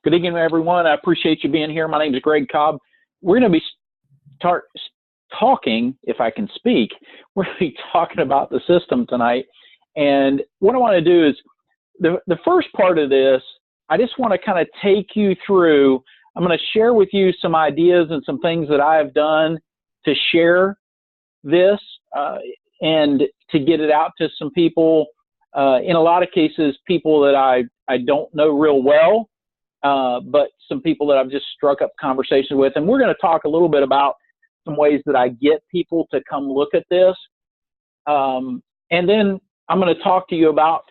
Good evening, everyone. I appreciate you being here. My name is Greg Cobb. We're going to be talking, if I can speak, we're going to be talking about the system tonight. And what I want to do is, the first part of this, I just want to kind of take you through. I'm going to share with you some ideas and some things that I have done to share this and to get it out to some people. In a lot of cases, people that I don't know real well, but some people that I've just struck up conversations with. And we're going to talk a little bit about some ways that I get people to come look at this. And then I'm going to talk to you about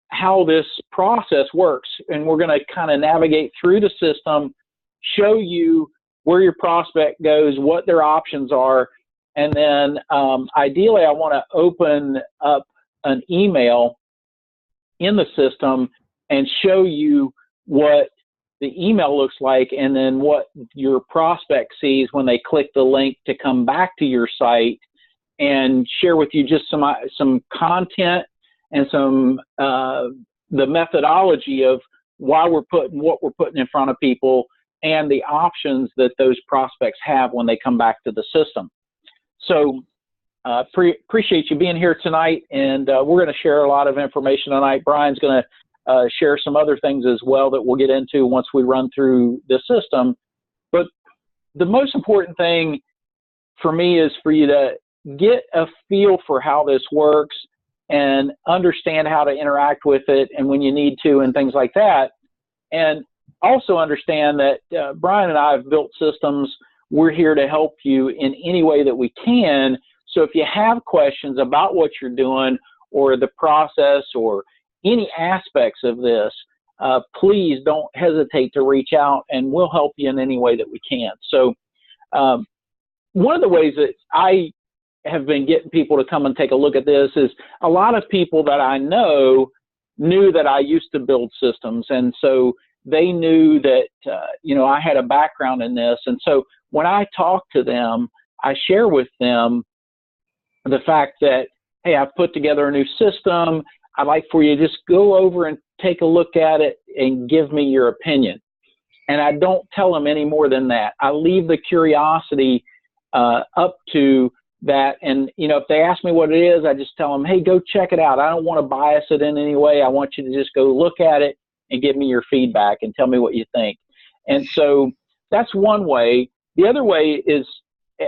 how this process works. And we're going to kind of navigate through the system, show you where your prospect goes, what their options are. And then ideally, I want to open up an email in the system and show you what the email looks like, and then what your prospect sees when they click the link to come back to your site, and share with you just some content and some the methodology of why we're putting what we're putting in front of people and the options that those prospects have when they come back to the system. So appreciate you being here tonight, and we're going to share a lot of information tonight. Brian's going to share some other things as well that we'll get into once we run through the system. But the most important thing for me is for you to get a feel for how this works and understand how to interact with it and when you need to and things like that. And also understand that Brian and I have built systems. We're here to help you in any way that we can. So if you have questions about what you're doing or the process or any aspects of this, please don't hesitate to reach out, and we'll help you in any way that we can. So one of the ways that I have been getting people to come and take a look at this is a lot of people that I know knew that I used to build systems, and so they knew that I had a background in this. And so when I talk to them, I share with them the fact that, hey, I've put together a new system. I'd like for you to just go over and take a look at it and give me your opinion. And I don't tell them any more than that. I leave the curiosity up to that. And, if they ask me what it is, I just tell them, hey, go check it out. I don't want to bias it in any way. I want you to just go look at it and give me your feedback and tell me what you think. And so that's one way. The other way is,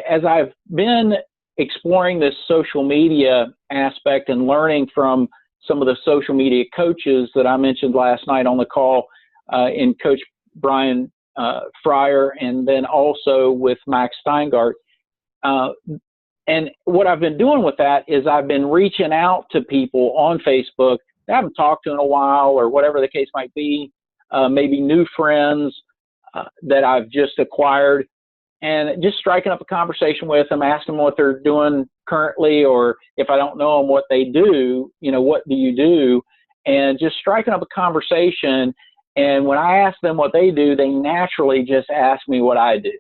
as I've been exploring this social media aspect and learning from some of the social media coaches that I mentioned last night on the call, in Coach Brian Fryer, and then also with Max Steingart. And what I've been doing with that is I've been reaching out to people on Facebook that I haven't talked to in a while, or whatever the case might be, maybe new friends that I've just acquired, and just striking up a conversation with them, asking them what they're doing currently, or if I don't know them, what they do, what do you do? And just striking up a conversation. And when I ask them what they do, they naturally just ask me what I do.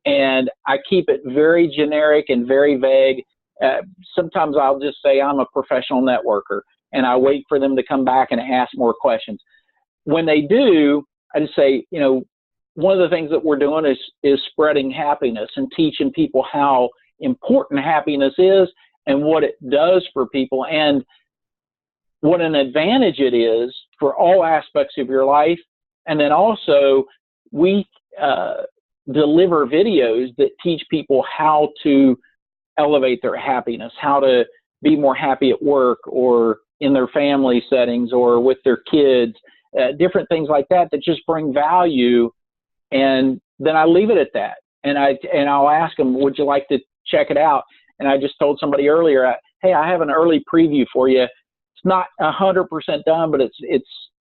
And I keep it very generic and very vague. Sometimes I'll just say I'm a professional networker, and I wait for them to come back and ask more questions. When they do, I just say, one of the things that we're doing is spreading happiness and teaching people how important happiness is and what it does for people, and what an advantage it is for all aspects of your life. And then also we deliver videos that teach people how to elevate their happiness, how to be more happy at work or in their family settings or with their kids, different things like that just bring value. And then I leave it at that. And I'll ask them, would you like to check it out? And I just told somebody earlier, hey, I have an early preview for you. It's not 100% done, but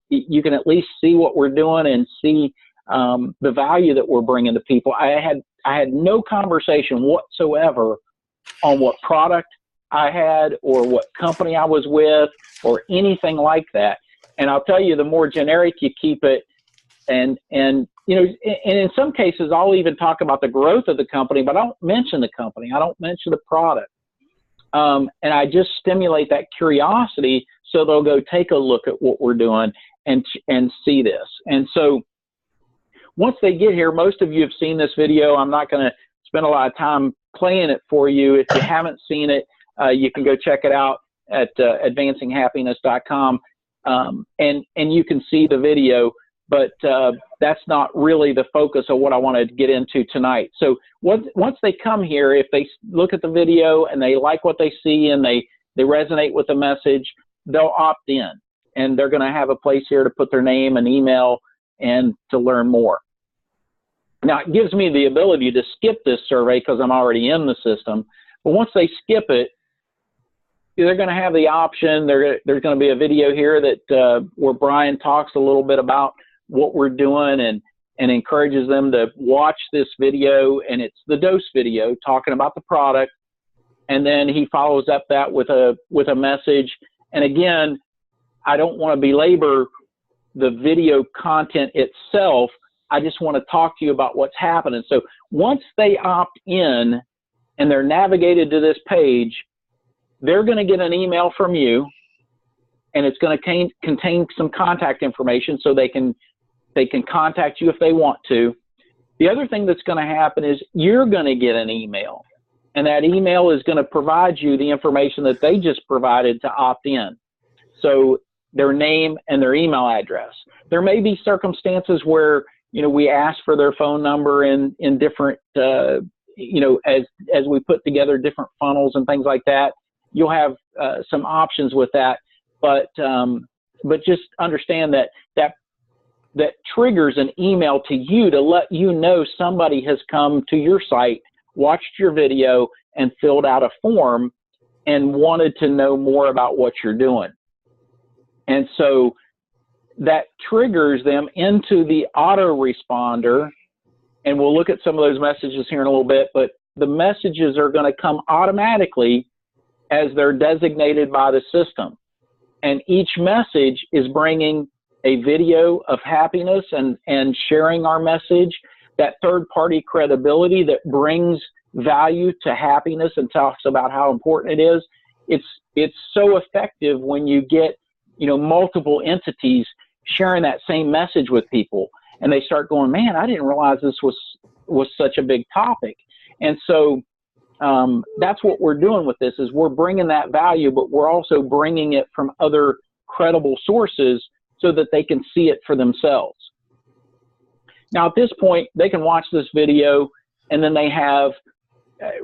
you can at least see what we're doing and see the value that we're bringing to people. I had no conversation whatsoever on what product I had or what company I was with or anything like that. And I'll tell you, the more generic you keep it, and in some cases, I'll even talk about the growth of the company, but I don't mention the company. I don't mention the product. And I just stimulate that curiosity so they'll go take a look at what we're doing and see this. And so once they get here, most of you have seen this video. I'm not going to spend a lot of time playing it for you. If you haven't seen it, you can go check it out at advancinghappiness.com, and you can see the video, but that's not really the focus of what I wanted to get into tonight. So once they come here, if they look at the video and they like what they see and they resonate with the message, they'll opt in, and they're going to have a place here to put their name and email and to learn more. Now, it gives me the ability to skip this survey because I'm already in the system, but once they skip it, they're going to have the option. There's going to be a video here that where Brian talks a little bit about what we're doing and encourages them to watch this video, and it's the dose video talking about the product, and then he follows up that with a message. And again, I don't want to belabor the video content itself. I just want to talk to you about what's happening. So once they opt in and they're navigated to this page, they're going to get an email from you, and it's going to contain some contact information so they can contact you if they want to. The other thing that's going to happen is you're going to get an email, and that email is going to provide you the information that they just provided to opt in. So their name and their email address. There may be circumstances where, you know, we ask for their phone number in different, you know, as we put together different funnels and things like that. You'll have some options with that, but just understand that triggers an email to you to let you know somebody has come to your site, watched your video, and filled out a form and wanted to know more about what you're doing. And so that triggers them into the autoresponder, and we'll look at some of those messages here in a little bit, but the messages are going to come automatically as they're designated by the system. And each message is bringing a video of happiness and sharing our message, that third-party credibility that brings value to happiness and talks about how important it is. It's so effective when you get, you know, multiple entities sharing that same message with people, and they start going, man, I didn't realize this was such a big topic. And so that's what we're doing with this, is we're bringing that value, but we're also bringing it from other credible sources so that they can see it for themselves. Now, at this point, they can watch this video, and then they have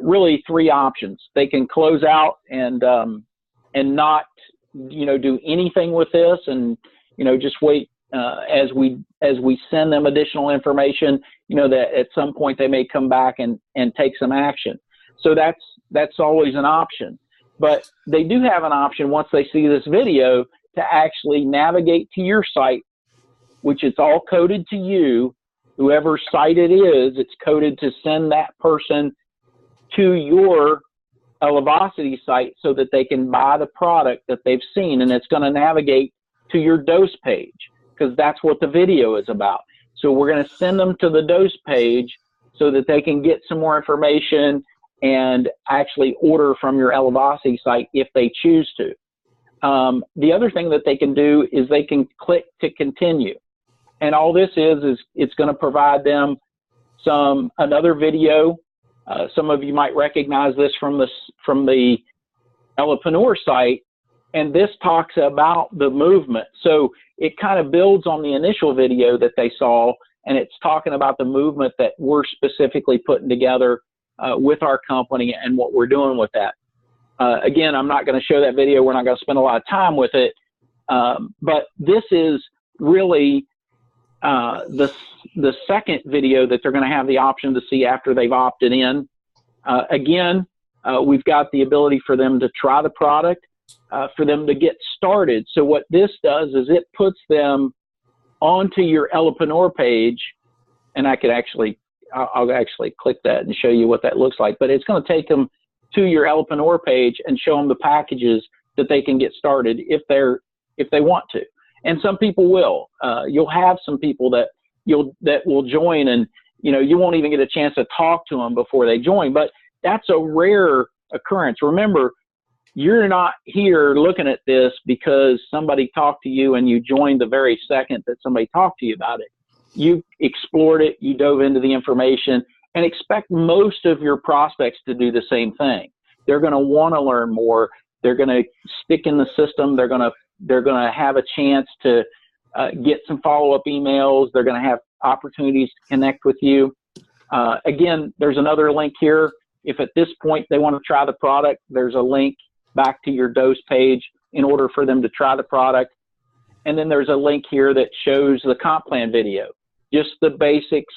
really three options. They can close out and not, you know, do anything with this, and, you know, just wait as we send them additional information, you know, that at some point they may come back and take some action. So that's always an option. But they do have an option once they see this video to actually navigate to your site, which is all coded to you. Whoever site it is, it's coded to send that person to your Elevacity site so that they can buy the product that they've seen, and it's going to navigate to your dose page because that's what the video is about. So we're going to send them to the dose page so that they can get some more information and actually order from your Elevacity site if they choose to. The other thing that they can do is they can click to continue. And all this is it's going to provide them another video. Some of you might recognize this from the Ellepreneur site, and this talks about the movement. So it kind of builds on the initial video that they saw, and it's talking about the movement that we're specifically putting together with our company and what we're doing with that. Again, I'm not going to show that video. We're not going to spend a lot of time with it, but this is really the second video that they're going to have the option to see after they've opted in. Again, we've got the ability for them to try the product, for them to get started. So what this does is it puts them onto your Ellepreneur page, and I'll actually click that and show you what that looks like. But it's going to take them to your Ellepreneur page and show them the packages that they can get started if they want to. And some people will. You'll have some people that will join, and you won't even get a chance to talk to them before they join. But that's a rare occurrence. Remember, you're not here looking at this because somebody talked to you and you joined the very second that somebody talked to you about it. you explored it, you dove into the information, and expect most of your prospects to do the same thing. They're going to want to learn more. They're going to stick in the system. They're going to have a chance to get some follow-up emails. They're going to have opportunities to connect with you. Again, there's another link here. If at this point they want to try the product, there's a link back to your dose page in order for them to try the product. And then there's a link here that shows the comp plan video, just the basics,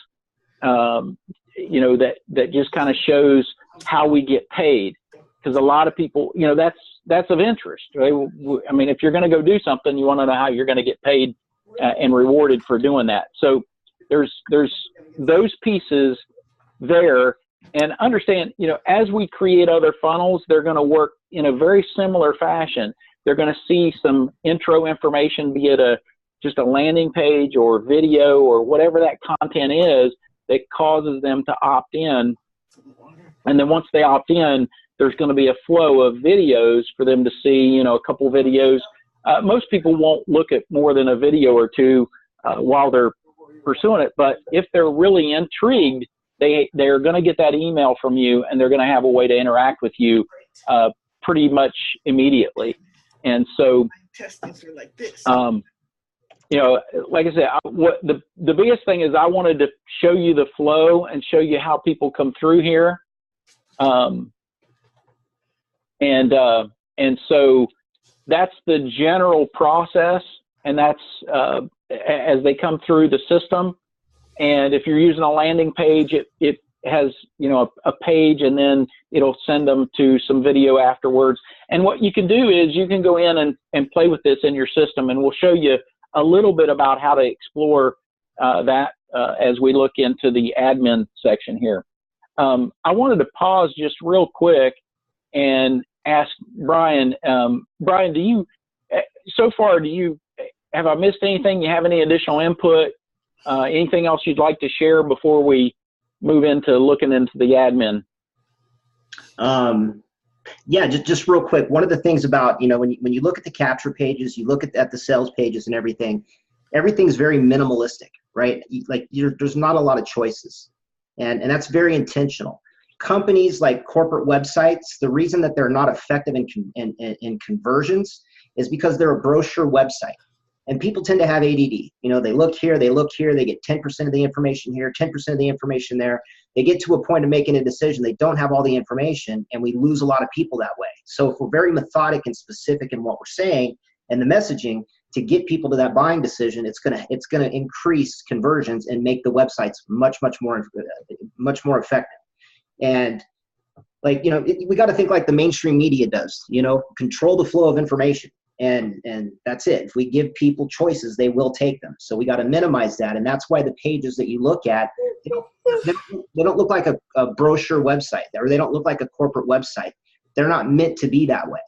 you know, that just kind of shows how we get paid. Because a lot of people, you know, that's of interest. Right? I mean, if you're going to go do something, you want to know how you're going to get paid and rewarded for doing that. So there's those pieces there. And understand, you know, as we create other funnels, they're going to work in a very similar fashion. They're going to see some intro information, be it just a landing page or video or whatever that content is that causes them to opt in. And then once they opt in, there's going to be a flow of videos for them to see, you know, a couple videos. Most people won't look at more than a video or two while they're pursuing it. But if they're really intrigued, they're going to get that email from you, and they're going to have a way to interact with you pretty much immediately. And so, you know, like I said, what the biggest thing is I wanted to show you the flow and show you how people come through here. And so that's the general process, and that's as they come through the system. And if you're using a landing page, it has, you know, a page, and then it'll send them to some video afterwards. And what you can do is you can go in and play with this in your system, and we'll show you a little bit about how to explore that as we look into the admin section here. I wanted to pause just real quick and ask Brian. Brian, have I missed anything? You have any additional input? Anything else you'd like to share before we move into looking into the admin? Yeah, just real quick. One of the things about, you know, when you look at the capture pages, you look at the sales pages and everything's very minimalistic, right? Like there's not a lot of choices, and that's very intentional. Companies like corporate websites, the reason that they're not effective in conversions is because they're a brochure website. And people tend to have ADD. You know, they look here, they get 10% of the information here, 10% of the information there. They get to a point of making a decision. They don't have all the information, and we lose a lot of people that way. So if we're very methodic and specific in what we're saying and the messaging to get people to that buying decision, it's gonna increase conversions and make the websites much more effective. And like, you know, we got to think like the mainstream media does. You know, control the flow of information. And that's it. If we give people choices, they will take them. So we got to minimize that. And that's why the pages that you look at, they don't look like a brochure website, or they don't look like a corporate website. They're not meant to be that way.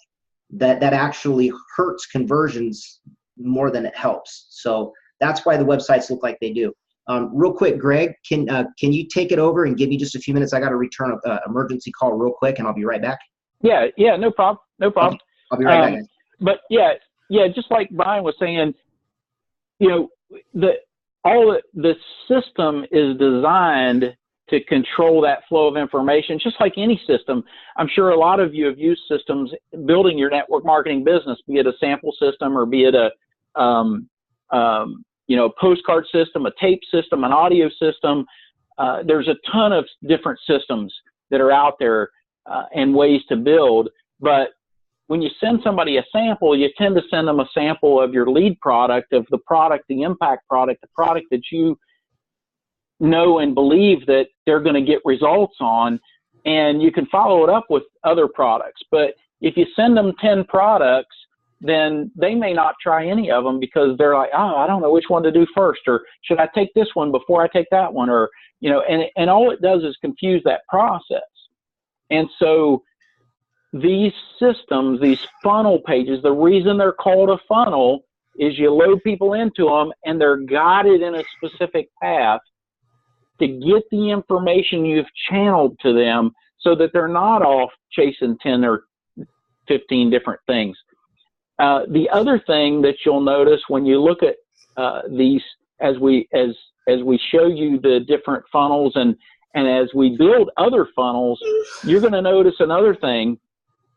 That actually hurts conversions more than it helps. So that's why the websites look like they do. Real quick, Greg, can you take it over and give me just a few minutes? I got to return an emergency call real quick, and I'll be right back. Yeah, no problem. Okay. I'll be right back. But yeah, just like Brian was saying, you know, the system is designed to control that flow of information, just like any system. I'm sure a lot of you have used systems building your network marketing business, be it a sample system or be it a you know, postcard system, a tape system, an audio system. There's a ton of different systems that are out there and ways to build, but when you send somebody a sample, you tend to send them a sample of your lead product, of the product, the impact product, the product that you know and believe that they're going to get results on, and you can follow it up with other products. But if you send them 10 products, then they may not try any of them because they're like, oh, I don't know which one to do first, or should I take this one before I take that one, or, you know, and all it does is confuse that process. And so these systems, these funnel pages, the reason they're called a funnel is you load people into them and they're guided in a specific path to get the information you've channeled to them so that they're not off chasing 10 or 15 different things. The other thing that you'll notice when you look at these as we show you the different funnels and as we build other funnels, you're going to notice another thing,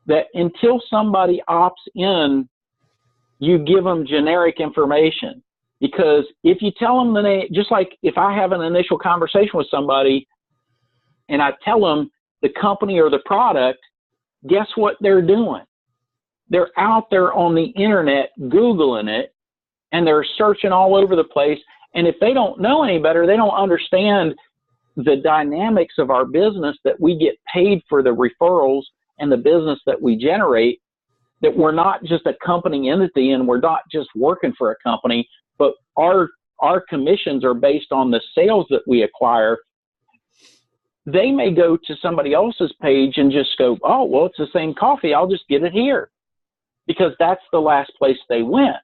that until somebody opts in, you give them generic information. Because if you tell them the name, just like if I have an initial conversation with somebody and I tell them the company or the product, guess what they're doing? They're out there on the internet Googling it, and they're searching all over the place. And if they don't know any better, they don't understand the dynamics of our business, that we get paid for the referrals and the business that we generate, that we're not just a company entity and we're not just working for a company, but our commissions are based on the sales that we acquire. They may go to somebody else's page and just go, oh, well, it's the same coffee, I'll just get it here, because that's the last place they went,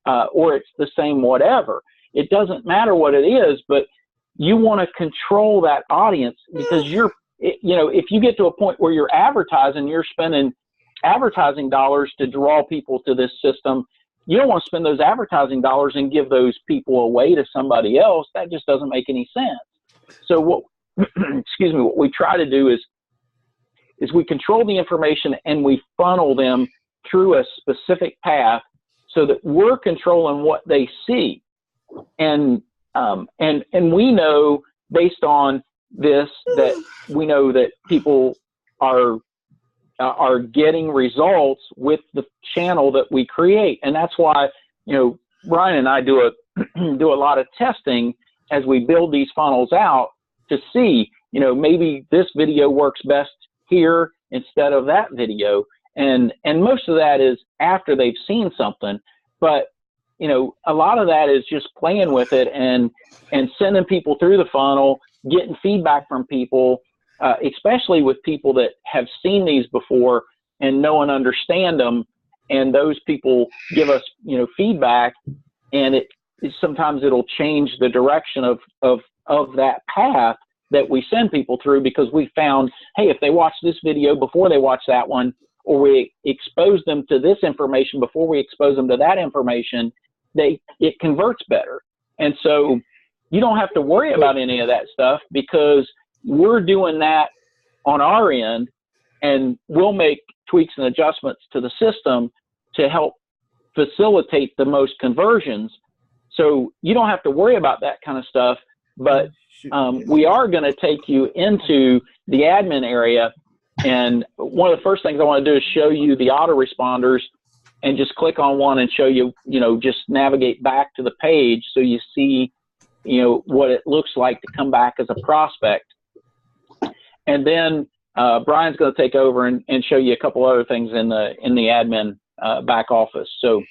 or it's the same whatever. It doesn't matter what it is, but you want to control that audience, because if you get to a point where you're advertising, you're spending advertising dollars to draw people to this system. You don't want to spend those advertising dollars and give those people away to somebody else. That just doesn't make any sense. So what we try to do is we control the information and we funnel them through a specific path so that we're controlling what they see. And we know, based on this, that we know that people are getting results with the channel that we create. And that's why, Brian and I do a lot of testing as we build these funnels out to see, maybe this video works best here instead of that video. And most of that is after they've seen something, but a lot of that is just playing with it and sending people through the funnel, getting feedback from people, especially with people that have seen these before and know and understand them. And those people give us, feedback, and sometimes it'll change the direction of that path that we send people through, because we found, hey, if they watch this video before they watch that one, or we expose them to this information before we expose them to that information, it converts better. And so you don't have to worry about any of that stuff, because we're doing that on our end, and we'll make tweaks and adjustments to the system to help facilitate the most conversions. So you don't have to worry about that kind of stuff, but we are going to take you into the admin area. And one of the first things I want to do is show you the autoresponders, and just click on one and show you, just navigate back to the page so you see, what it looks like to come back as a prospect. And then Brian's going to take over and show you a couple other things in the admin back office. So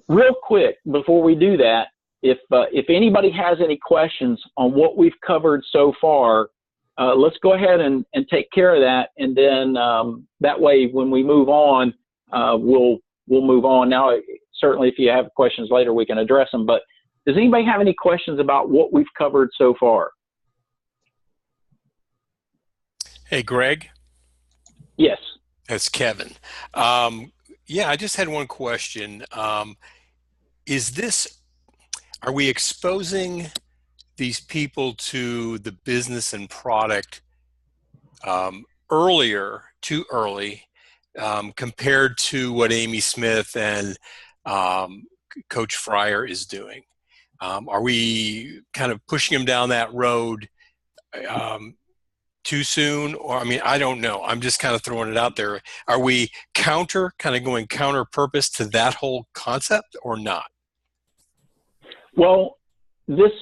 real quick, before we do that, if anybody has any questions on what we've covered so far, let's go ahead and take care of that. And then that way, when we move on, we'll move on. Now, certainly if you have questions later, we can address them. But does anybody have any questions about what we've covered so far? Hey, Greg. Yes. That's Kevin. Yeah, I just had one question. Are we exposing these people to the business and product too early, compared to what Amy Smith and Coach Fryer is doing? Are we kind of pushing them down that road too soon? Or, I don't know. I'm just kind of throwing it out there. Are we going counter purpose to that whole concept, or not? Well, this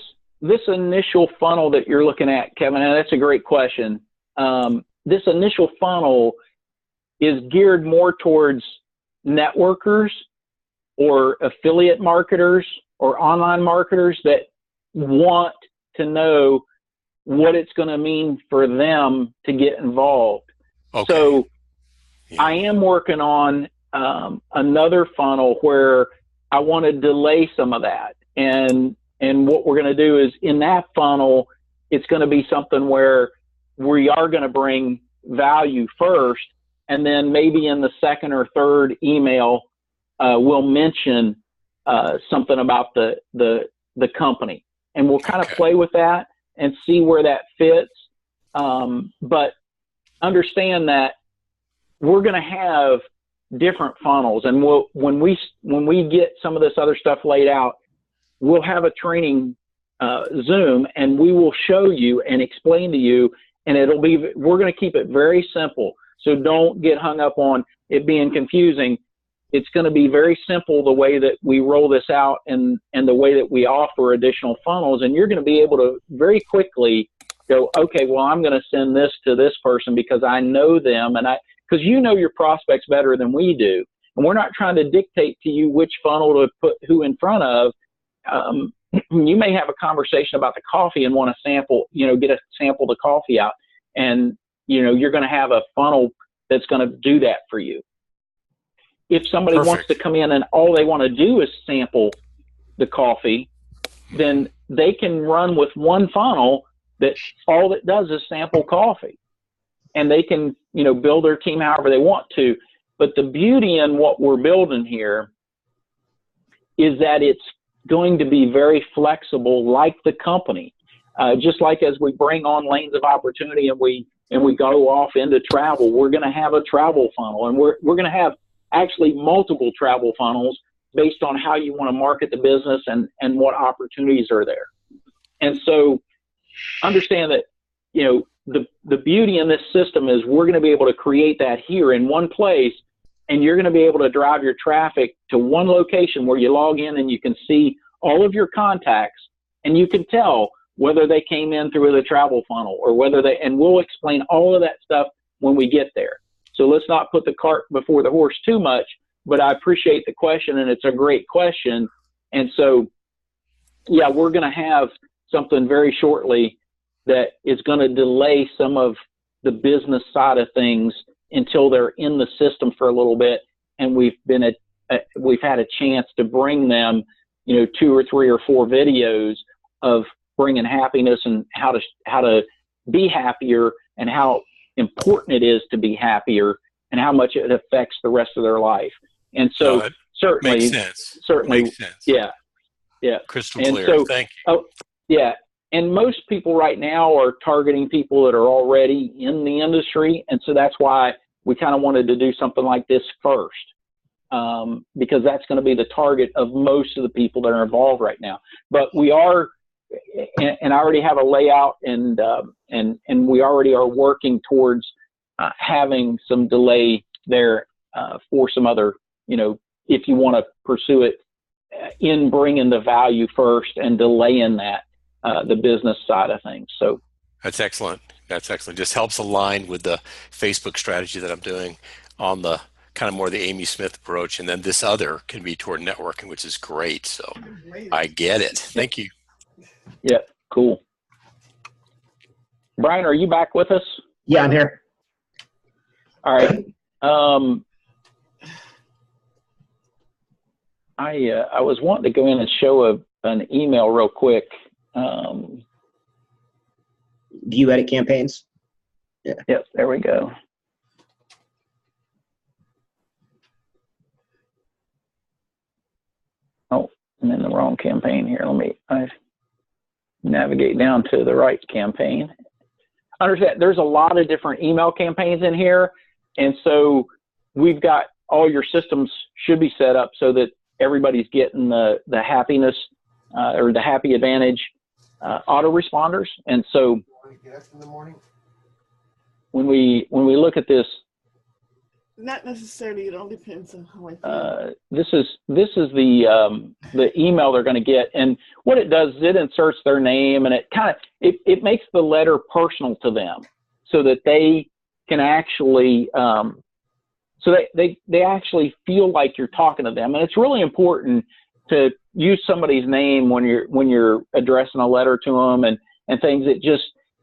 initial funnel that you're looking at, Kevin, and that's a great question. This initial funnel is geared more towards networkers or affiliate marketers or online marketers that want to know what it's going to mean for them to get involved. Okay. So yeah. I am working on another funnel where I want to delay some of that. And what we're going to do is, in that funnel, it's going to be something where we are going to bring value first, and then maybe in the second or third email, we'll mention something about the company, and we'll kind of Okay. play with that and see where that fits. But understand that we're going to have different funnels, and when we get some of this other stuff laid out, we'll have a training Zoom, and we will show you and explain to you, and we're going to keep it very simple. So don't get hung up on it being confusing. It's going to be very simple the way that we roll this out and the way that we offer additional funnels, and you're going to be able to very quickly go, okay, well, I'm going to send this to this person because I know them, and because you know your prospects better than we do, and we're not trying to dictate to you which funnel to put who in front of. You may have a conversation about the coffee and want to sample, get a sample the coffee out, and you're going to have a funnel that's going to do that for you. If somebody Perfect. wants to come in and all they want to do is sample the coffee, then they can run with one funnel that all it does is sample coffee, and they can, build their team however they want to. But the beauty in what we're building here is that it's going to be very flexible, like the company. Just like as we bring on lanes of opportunity and we go off into travel, we're going to have a travel funnel, and we're going to have actually multiple travel funnels based on how you want to market the business and what opportunities are there. And so understand that, the beauty in this system is we're going to be able to create that here in one place, and you're going to be able to drive your traffic to one location where you log in and you can see all of your contacts, and you can tell whether they came in through the travel funnel or and we'll explain all of that stuff when we get there. So let's not put the cart before the horse too much, but I appreciate the question, and it's a great question. And so, yeah, we're going to have something very shortly that is going to delay some of the business side of things until they're in the system for a little bit, and we've had a chance to bring them, 2 or 3 or 4 videos of bringing happiness and how to be happier and how important it is to be happier and how much it affects the rest of their life. And so certainly, makes sense. Yeah. Crystal and clear. So, thank you. Oh, yeah. And most people right now are targeting people that are already in the industry. And so that's why we kind of wanted to do something like this first, because that's going to be the target of most of the people that are involved right now. But we are, and I already have a layout, and we already are working towards having some delay there for some other, if you want to pursue it in bringing the value first and delaying that, the business side of things. So that's excellent. Just helps align with the Facebook strategy that I'm doing on the kind of more the Amy Smith approach. And then this other can be toward networking, which is great. So I get it. Thank you. Yeah, cool. Brian, are you back with us? Yeah, I'm here. All right. I was wanting to go in and show an email real quick. View edit campaigns. Yeah. Yep, there we go. Oh, I'm in the wrong campaign here. I navigate down to the right campaign. Understand, there's a lot of different email campaigns in here, and so we've got all your systems should be set up so that everybody's getting the happiness or the Happy Advantage autoresponders. And so when we look at this, not necessarily, it all depends on how I feel. this is the email they're going to get, and what it does is it inserts their name, and it makes the letter personal to them so that they can actually so they actually feel like you're talking to them. And it's really important to use somebody's name when you're addressing a letter to them and things.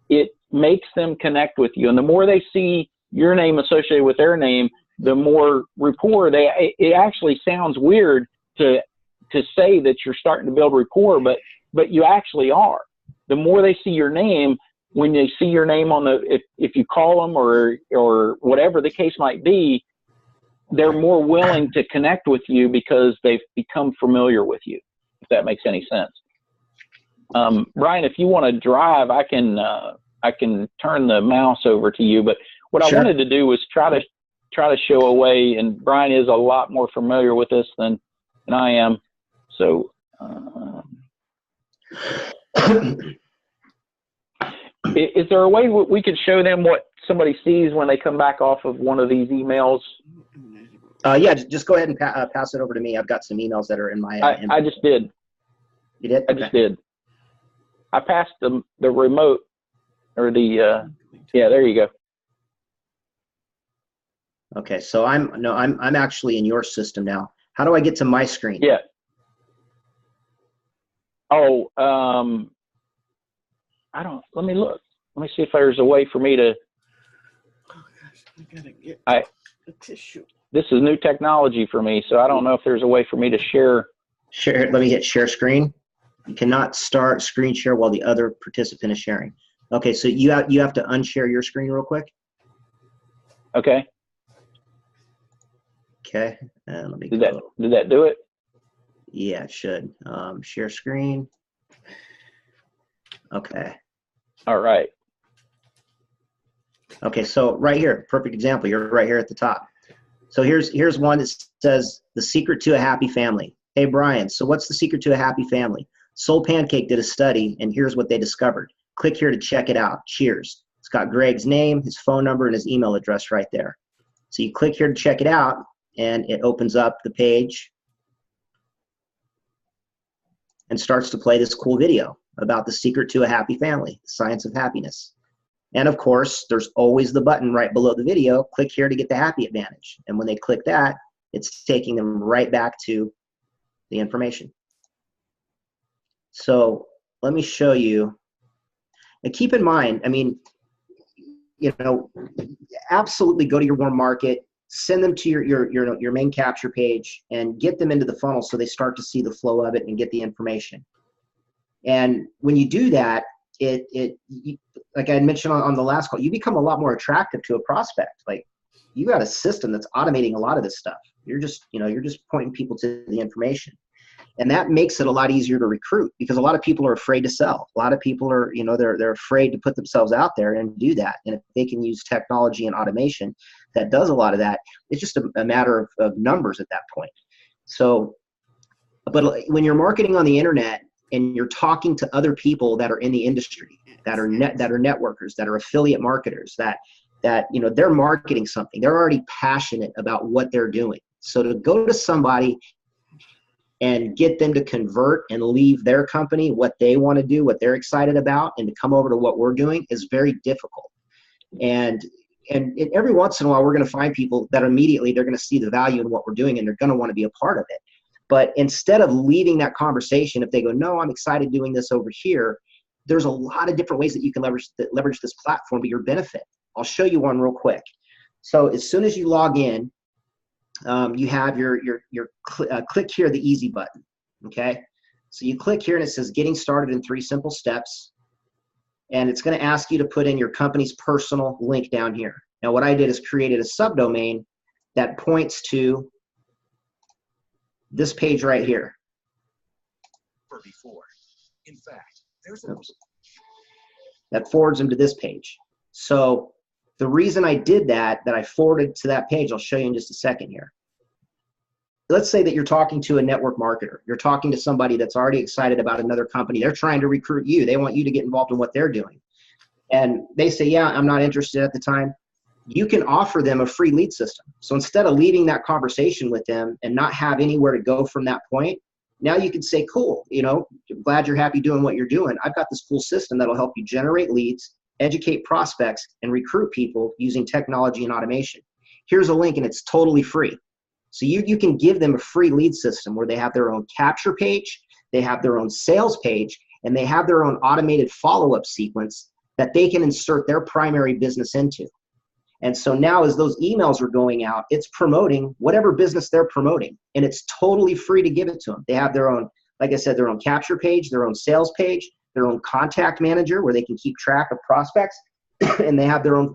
It makes them connect with you. And the more they see your name associated with their name, the more rapport it actually sounds weird to say that you're starting to build rapport, but you actually are. The more they see your name, when they see your name on if you call them or whatever the case might be, they're more willing to connect with you because they've become familiar with you, if that makes any sense. Brian, if you want to drive, I can turn the mouse over to you. But what Sure. I wanted to do was try to show a way, and Brian is a lot more familiar with this than I am. So, is there a way we could show them what somebody sees when they come back off of one of these emails? Yeah, just go ahead and pass it over to me. I've got some emails that are in my. I just did. You did? I just did. I passed the remote or the yeah. There you go. Okay, so I'm actually in your system now. How do I get to my screen? Yeah. Oh, I don't. Let me look. Let me see if there's a way for me to. Oh gosh, I gotta get the tissue. This is new technology for me, so I don't know if there's a way for me to share. Share. Let me hit share screen. You cannot start screen share while the other participant is sharing. Okay, so you have to unshare your screen real quick. Okay. Okay, and let me Did that do it? Yeah, it should. Share screen. Okay. All right. Okay, so right here, perfect example. You're right here at the top. So here's one that says the secret to a happy family. Hey Brian, so what's the secret to a happy family? Soul Pancake did a study, and here's what they discovered. Click here to check it out. Cheers. It's got Greg's name, his phone number, and his email address right there. So you click here to check it out, and it opens up the page and starts to play this cool video about the secret to a happy family, the science of happiness. And of course, there's always the button right below the video, click here to get the happy advantage. And when they click that, it's taking them right back to the information. So let me show you. And keep in mind, I mean, you know, absolutely go to your warm market, send them to your main capture page, and get them into the funnel so they start to see the flow of it and get the information. And when you do that, like I had mentioned on the last call, you become a lot more attractive to a prospect. Like, you got a system that's automating a lot of this stuff. You're just pointing people to the information. And that makes it a lot easier to recruit, because a lot of people are afraid to sell. A lot of people are, they're afraid to put themselves out there and do that. And if they can use technology and automation that does a lot of that, it's just a matter of numbers at that point. So, but when you're marketing on the internet and you're talking to other people that are in the industry, that are networkers, that are affiliate marketers, that they're marketing something, they're already passionate about what they're doing. So to go to somebody and get them to convert and leave their company, what they want to do, what they're excited about, and to come over to what we're doing is very difficult. And every once in a while, we're going to find people that immediately they're going to see the value in what we're doing, and they're going to want to be a part of it. But instead of leaving that conversation, if they go, no, I'm excited doing this over here, there's a lot of different ways that you can leverage this platform to your benefit. I'll show you one real quick. So as soon as you log in, you have your click here, the easy button. Okay, so you click here and it says getting started in 3 simple steps, and it's going to ask you to put in your company's personal link down here. Now what I did is created a subdomain that points to this page right here. Before, in fact, that forwards them to this page. So the reason I did that I forwarded to that page, I'll show you in just a second here. Let's say that you're talking to a network marketer. You're talking to somebody that's already excited about another company. They're trying to recruit you. They want you to get involved in what they're doing. And they say, yeah, I'm not interested at the time. You can offer them a free lead system. So instead of leaving that conversation with them and not have anywhere to go from that point, now you can say, cool, I'm glad you're happy doing what you're doing. I've got this cool system that'll help you generate leads, educate prospects, and recruit people using technology and automation. Here's a link, and it's totally free. So you can give them a free lead system where they have their own capture page, they have their own sales page, and they have their own automated follow-up sequence that they can insert their primary business into. And so now as those emails are going out, it's promoting whatever business they're promoting, and it's totally free to give it to them. They have their own, like I said, their own capture page, their own sales page, their own contact manager where they can keep track of prospects. and they have their own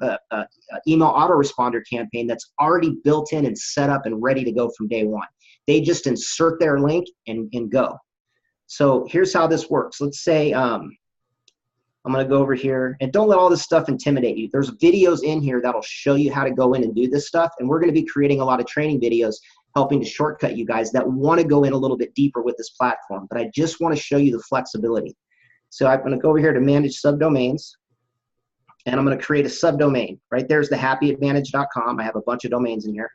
email autoresponder campaign that's already built in and set up and ready to go from day one. They just insert their link and go. So here's how this works. Let's say I'm going to go over here, and don't let all this stuff intimidate you. There's videos in here that'll show you how to go in and do this stuff, and we're going to be creating a lot of training videos helping to shortcut you guys that want to go in a little bit deeper with this platform. But I just want to show you the flexibility. So I'm going to go over here to manage subdomains, and I'm going to create a subdomain. Right there's the happyadvantage.com. I have a bunch of domains in here.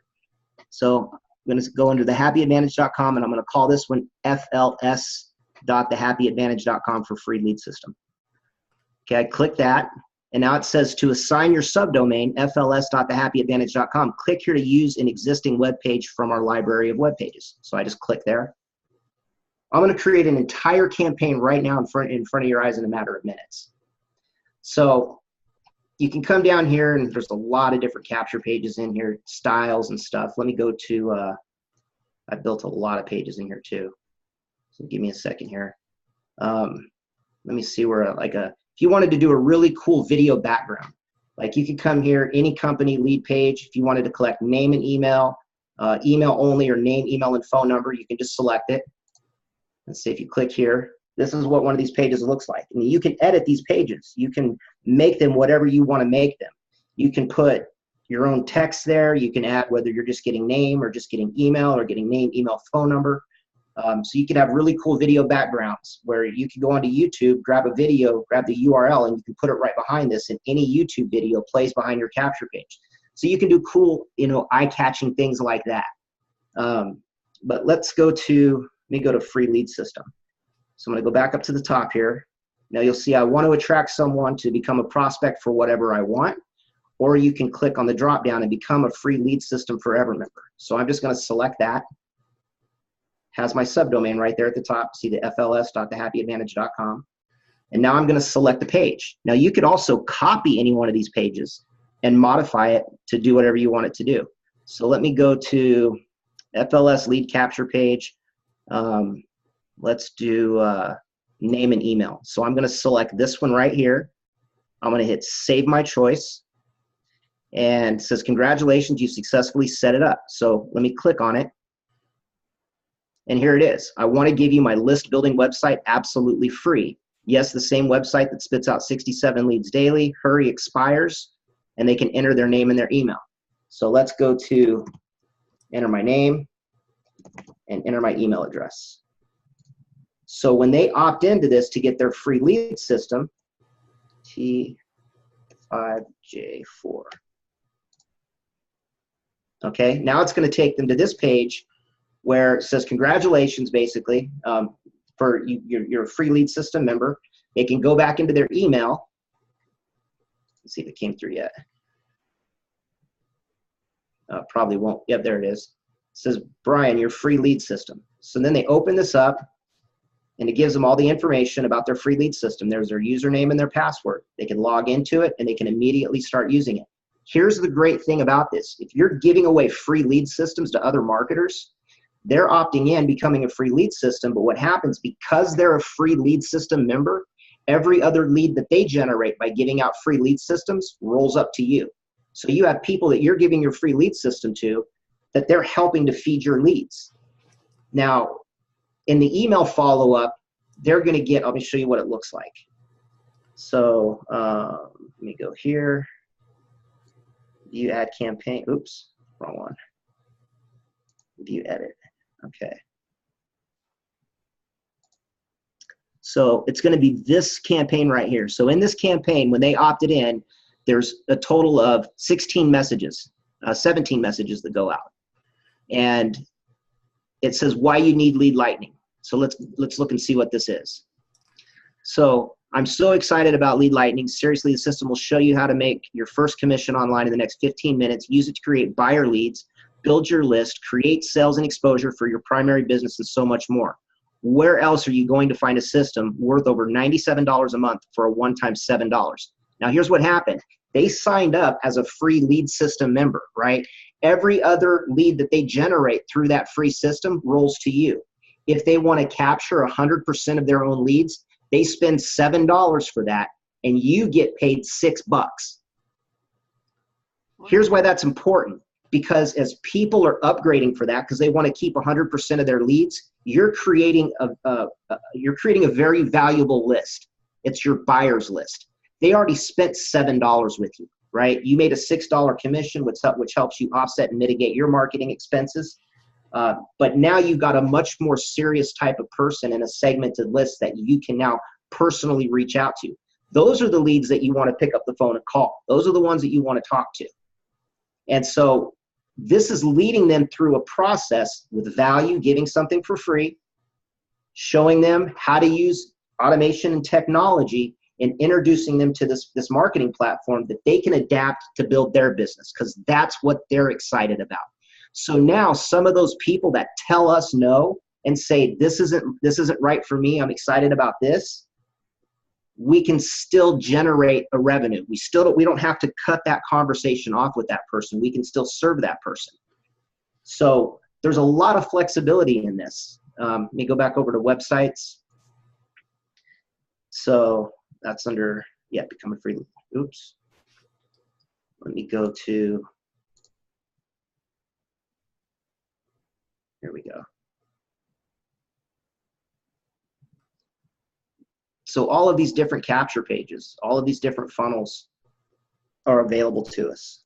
So I'm going to go under the happyadvantage.com, and I'm going to call this one fls.thehappyadvantage.com for free lead system. Okay, I click that, and now it says to assign your subdomain, fls.thehappyadvantage.com. Click here to use an existing web page from our library of web pages. So I just click there. I'm going to create an entire campaign right now in front of your eyes in a matter of minutes. So you can come down here, and there's a lot of different capture pages in here, styles and stuff. Let me go to, I built a lot of pages in here too. So give me a second here. Let me see where if you wanted to do a really cool video background, like you could come here, any company lead page. If you wanted to collect name and email, email only, or name, email, and phone number, you can just select it. Let's see if you click here. This is what one of these pages looks like. I mean, you can edit these pages. You can make them whatever you want to make them. You can put your own text there. You can add whether you're just getting name or just getting email or getting name, email, phone number. So you can have really cool video backgrounds where you can go onto YouTube, grab a video, grab the URL, and you can put it right behind this, and any YouTube video plays behind your capture page. So you can do cool, eye-catching things like that. But let me go to free lead system. So I'm going to go back up to the top here. Now you'll see I want to attract someone to become a prospect for whatever I want, or you can click on the drop down and become a free lead system forever member. So I'm just going to select that. Has my subdomain right there at the top. See the fls.thehappyadvantage.com. And now I'm going to select the page. Now you could also copy any one of these pages and modify it to do whatever you want it to do. So let me go to FLS lead capture page. Let's do name and email. So I'm going to select this one right here. I'm going to hit save my choice. And it says, congratulations, you successfully set it up. So let me click on it. And here it is. I want to give you my list building website absolutely free. Yes, the same website that spits out 67 leads daily. Hurry expires, and they can enter their name and their email. So let's go to enter my name and enter my email address. So when they opt into this to get their free lead system, T5J4. Okay, now it's going to take them to this page where it says congratulations, basically, for you're a free lead system member. They can go back into their email. Let's see if it came through yet. Probably won't. Yep, there it is. It says, Brian, your free lead system. So then they open this up, and it gives them all the information about their free lead system. There's their username and their password. They can log into it, and they can immediately start using it. Here's the great thing about this. If you're giving away free lead systems to other marketers, they're opting in, becoming a free lead system, but what happens, because they're a free lead system member, every other lead that they generate by giving out free lead systems rolls up to you. So you have people that you're giving your free lead system to that they're helping to feed your leads. Now, in the email follow-up, they're going to get, let me show you what it looks like. So let me go here. View add campaign. Oops, wrong one. View edit. Okay. So it's going to be this campaign right here. So in this campaign, when they opted in, there's a total of 16 messages, 17 messages that go out. And it says why you need Lead Lightning. So let's look and see what this is. So I'm so excited about Lead Lightning. Seriously, the system will show you how to make your first commission online in the next 15 minutes. Use it to create buyer leads, build your list, create sales and exposure for your primary business, and so much more. Where else are you going to find a system worth over $97 a month for a one-time $7? Now, here's what happened. They signed up as a free lead system member, right? Every other lead that they generate through that free system rolls to you. If they want to capture 100% of their own leads, they spend $7 for that, and you get paid $6. Here's why that's important. Because as people are upgrading for that, because they want to keep 100% of their leads, you're creating a very valuable list. It's your buyer's list. They already spent $7 with you, right? You made a $6 commission, which helps you offset and mitigate your marketing expenses. But now you've got a much more serious type of person in a segmented list that you can now personally reach out to. Those are the leads that you want to pick up the phone and call. Those are the ones that you want to talk to. And so this is leading them through a process with value, giving something for free, showing them how to use automation and technology, and introducing them to this marketing platform that they can adapt to build their business, because that's what they're excited about. So now some of those people that tell us no and say, this isn't right for me, I'm excited about this, we can still generate a revenue. We don't have to cut that conversation off with that person. We can still serve that person. So there's a lot of flexibility in this. Let me go back over to websites. So that's under, become a free, oops. Let me go to, here we go. So all of these different capture pages, all of these different funnels are available to us.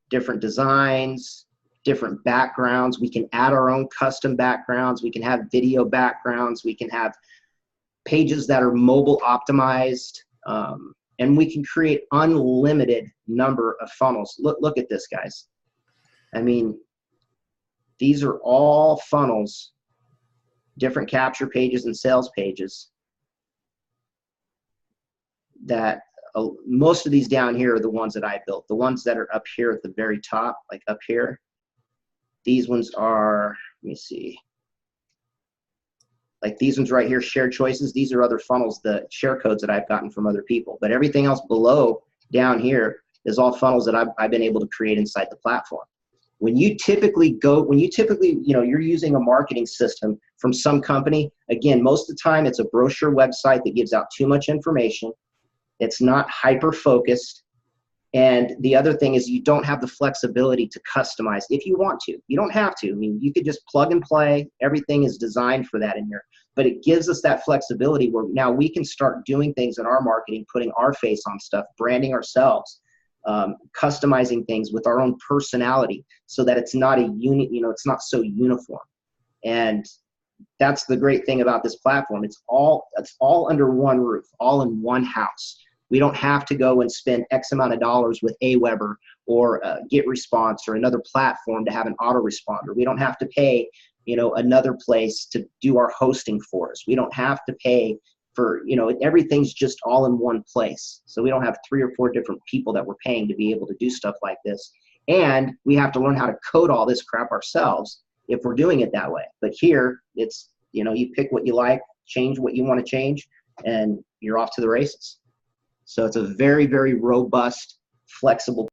Different designs, different backgrounds. We can add our own custom backgrounds. We can have video backgrounds. We can have pages that are mobile optimized. And we can create unlimited number of funnels. Look at this, guys. I mean, these are all funnels, different capture pages and sales pages, that most of these down here are the ones that I built. The ones that are up here at the very top, like up here, these ones are, let me see, like these ones right here, shared choices. These are other funnels, the share codes that I've gotten from other people. But everything else below down here is all funnels that I've been able to create inside the platform. When you typically, you're using a marketing system from some company, again, most of the time it's a brochure website that gives out too much information. It's not hyper-focused. And the other thing is you don't have the flexibility to customize if you want to. You don't have to. I mean, you could just plug and play. Everything is designed for that in here. But it gives us that flexibility where now we can start doing things in our marketing, putting our face on stuff, branding ourselves, customizing things with our own personality so that it's not a unit, it's not so uniform. And that's the great thing about this platform. It's all under one roof, all in one house. We don't have to go and spend X amount of dollars with Aweber or GetResponse or another platform to have an autoresponder. We don't have to pay, another place to do our hosting for us. We don't have to pay for, everything's just all in one place. So we don't have 3 or 4 different people that we're paying to be able to do stuff like this. And we have to learn how to code all this crap ourselves if we're doing it that way. But here, it's, you pick what you like, change what you want to change, and you're off to the races. So it's a very, very robust, flexible